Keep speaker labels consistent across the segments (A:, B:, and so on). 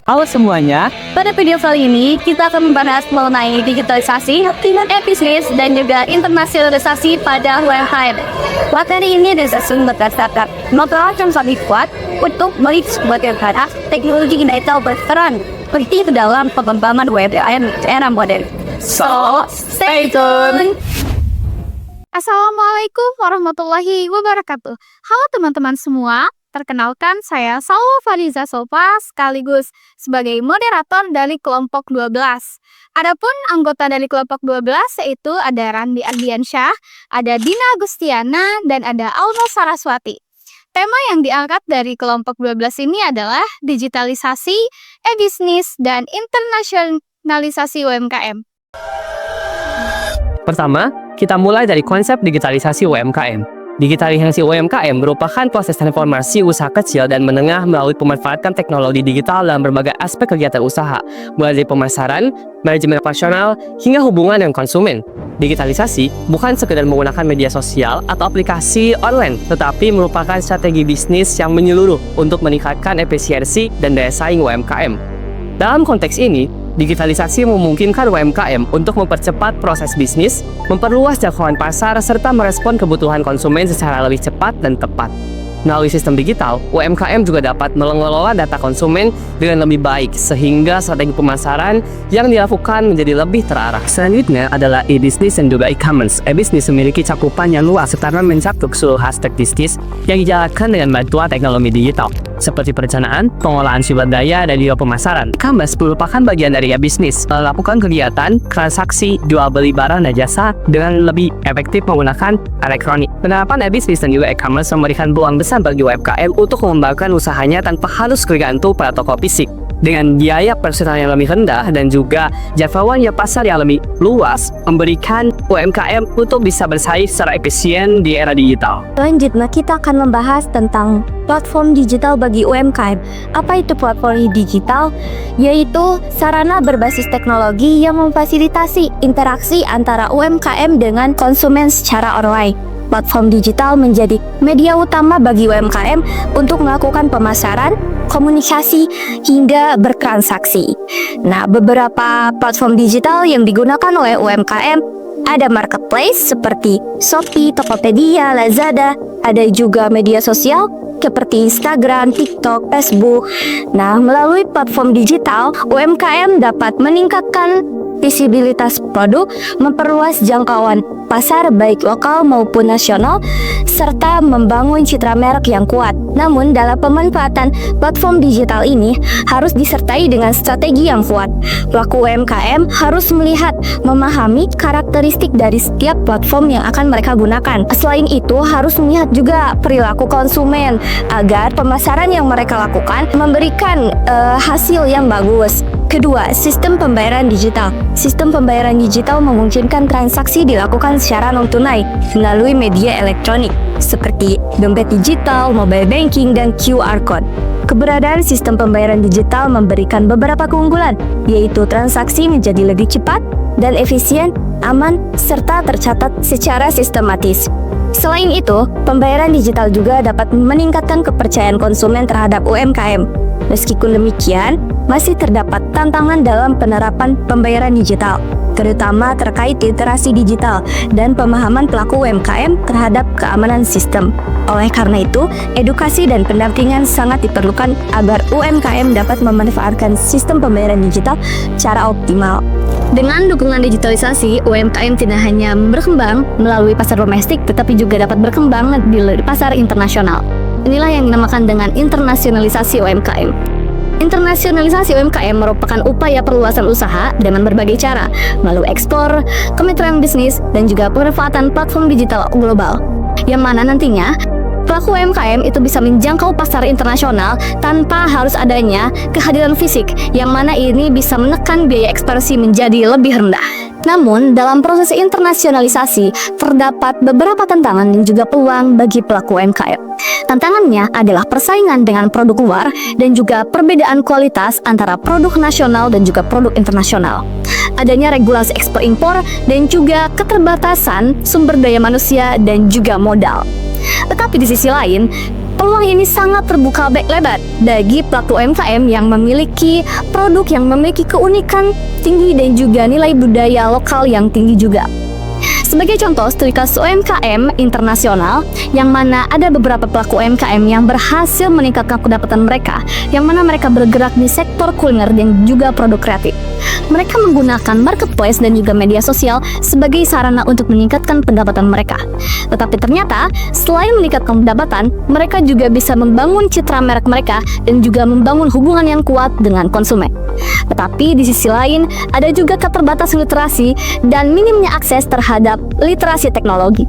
A: Halo semuanya,
B: Pada video kali ini, kita akan membahas mengenai digitalisasi, e-bisnis, dan juga internasionalisasi pada UMKM. Materi ini disusun berdasarkan modal yang sangat kuat untuk melihat sebagai negara teknologi digital berperan penting dalam pengembangan UMKM era modern. So, stay tuned!
C: Assalamualaikum warahmatullahi wabarakatuh. Halo teman-teman semua, perkenalkan saya Salwa Fariza Sofa sekaligus sebagai moderator dari kelompok 12. Adapun anggota dari kelompok 12 yaitu ada Randi Ardiansyah, ada Dina Agustiana, dan ada Alma Saraswati. Tema yang diangkat dari kelompok 12 ini adalah digitalisasi, e-bisnis, dan internasionalisasi UMKM.
A: pertama, kita mulai dari konsep digitalisasi UMKM. Digitalisasi UMKM merupakan proses transformasi usaha kecil dan menengah melalui pemanfaatan teknologi digital dalam berbagai aspek kegiatan usaha, mulai dari pemasaran, manajemen operasional, hingga hubungan dengan konsumen. Digitalisasi bukan sekedar menggunakan media sosial atau aplikasi online, tetapi merupakan strategi bisnis yang menyeluruh untuk meningkatkan efisiensi dan daya saing UMKM. Dalam konteks ini, digitalisasi memungkinkan UMKM untuk mempercepat proses bisnis, memperluas jangkauan pasar, serta merespon kebutuhan konsumen secara lebih cepat dan tepat. Melalui sistem digital, UMKM juga dapat mengelola data konsumen dengan lebih baik, sehingga strategi pemasaran yang dilakukan menjadi lebih terarah. Selanjutnya adalah e-business dan juga e-commerce. E-business memiliki cakupan yang luas karena mencakup seluruh aspek bisnis yang dijalankan dengan bantuan teknologi digital, seperti perencanaan, pengolahan sumber daya, dan juga pemasaran. E-commerce merupakan bagian dari e-business, melakukan kegiatan, transaksi, jual beli barang dan jasa dengan lebih efektif menggunakan elektronik. Penerapan e-business dan juga e-commerce memberikan peluang besar bagi UMKM untuk mengembangkan usahanya tanpa harus bergantung pada toko fisik. Dengan biaya personal yang lebih rendah dan juga jangkauan pasar yang lebih luas, memberikan UMKM untuk bisa bersaing secara efisien di era digital.
B: Selanjutnya kita akan membahas tentang platform digital bagi UMKM. Apa itu platform digital? Yaitu sarana berbasis teknologi yang memfasilitasi interaksi antara UMKM dengan konsumen secara online. Platform digital menjadi media utama bagi UMKM untuk melakukan pemasaran, komunikasi, hingga bertransaksi. Nah, beberapa platform digital yang digunakan oleh UMKM ada marketplace seperti Shopee, Tokopedia, Lazada, ada juga media sosial seperti Instagram, TikTok, Facebook. Nah, melalui platform digital, UMKM dapat meningkatkan visibilitas produk, memperluas jangkauan pasar baik lokal maupun nasional, serta membangun citra merek yang kuat. Namun, dalam pemanfaatan platform digital ini harus disertai dengan strategi yang kuat. Pelaku UMKM harus melihat, memahami karakteristik dari setiap platform yang akan mereka gunakan. Selain itu, harus melihat juga perilaku konsumen agar pemasaran yang mereka lakukan memberikan hasil yang bagus. Kedua, sistem pembayaran digital. Sistem pembayaran digital memungkinkan transaksi dilakukan secara non-tunai melalui media elektronik seperti dompet digital, mobile banking, dan QR code. Keberadaan sistem pembayaran digital memberikan beberapa keunggulan, yaitu transaksi menjadi lebih cepat dan efisien, aman, serta tercatat secara sistematis. Selain itu, pembayaran digital juga dapat meningkatkan kepercayaan konsumen terhadap UMKM. Meskipun demikian, masih terdapat tantangan dalam penerapan pembayaran digital, terutama terkait literasi digital dan pemahaman pelaku UMKM terhadap keamanan sistem. Oleh karena itu, edukasi dan pendampingan sangat diperlukan agar UMKM dapat memanfaatkan sistem pembayaran digital secara optimal. Dengan dukungan digitalisasi, UMKM tidak hanya berkembang melalui pasar domestik, tetapi juga dapat berkembang di pasar internasional. Inilah yang dinamakan dengan internasionalisasi UMKM. Internasionalisasi UMKM merupakan upaya perluasan usaha dengan berbagai cara, melalui ekspor, kemitraan bisnis, dan juga pemanfaatan platform digital global, yang mana nantinya pelaku UMKM itu bisa menjangkau pasar internasional tanpa harus adanya kehadiran fisik, yang mana ini bisa menekan biaya ekspansi menjadi lebih rendah. Namun, dalam proses internasionalisasi, terdapat beberapa tantangan dan juga peluang bagi pelaku UMKM. Tantangannya adalah persaingan dengan produk luar dan juga perbedaan kualitas antara produk nasional dan juga produk internasional. Adanya regulasi ekspor-impor dan juga keterbatasan sumber daya manusia dan juga modal. Tetapi di sisi lain, Peluang ini sangat terbuka lebar bagi pelaku UMKM yang memiliki produk yang memiliki keunikan tinggi dan juga nilai budaya lokal yang tinggi juga. Sebagai contoh, studi kasus UMKM internasional, yang mana ada beberapa pelaku UMKM yang berhasil meningkatkan pendapatan mereka, yang mana mereka bergerak di sektor kuliner dan juga produk kreatif. Mereka menggunakan marketplace dan juga media sosial sebagai sarana untuk meningkatkan pendapatan mereka. Tetapi ternyata, selain meningkatkan pendapatan, mereka juga bisa membangun citra merek mereka dan juga membangun hubungan yang kuat dengan konsumen. Tetapi di sisi lain, ada juga keterbatasan literasi dan minimnya akses terhadap literasi teknologi.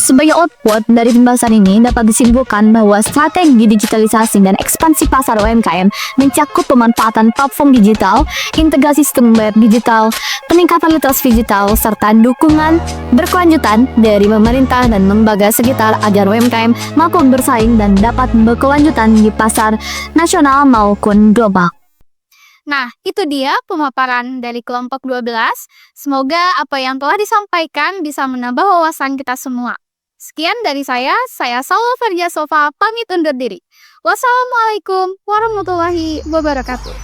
B: Sebagai output dari pembahasan ini dapat disimpulkan bahwa strategi digitalisasi dan ekspansi pasar UMKM mencakup pemanfaatan platform digital, integrasi sistem web digital, peningkatan literasi digital, serta dukungan berkelanjutan dari pemerintah dan lembaga sekitar agar UMKM mampu bersaing dan dapat berkelanjutan di pasar nasional maupun global.
C: Nah, itu dia pemaparan dari kelompok 12. Semoga apa yang telah disampaikan bisa menambah wawasan kita semua. Sekian dari saya Salwa Farja Sofa pamit undur diri. Wassalamualaikum warahmatullahi wabarakatuh.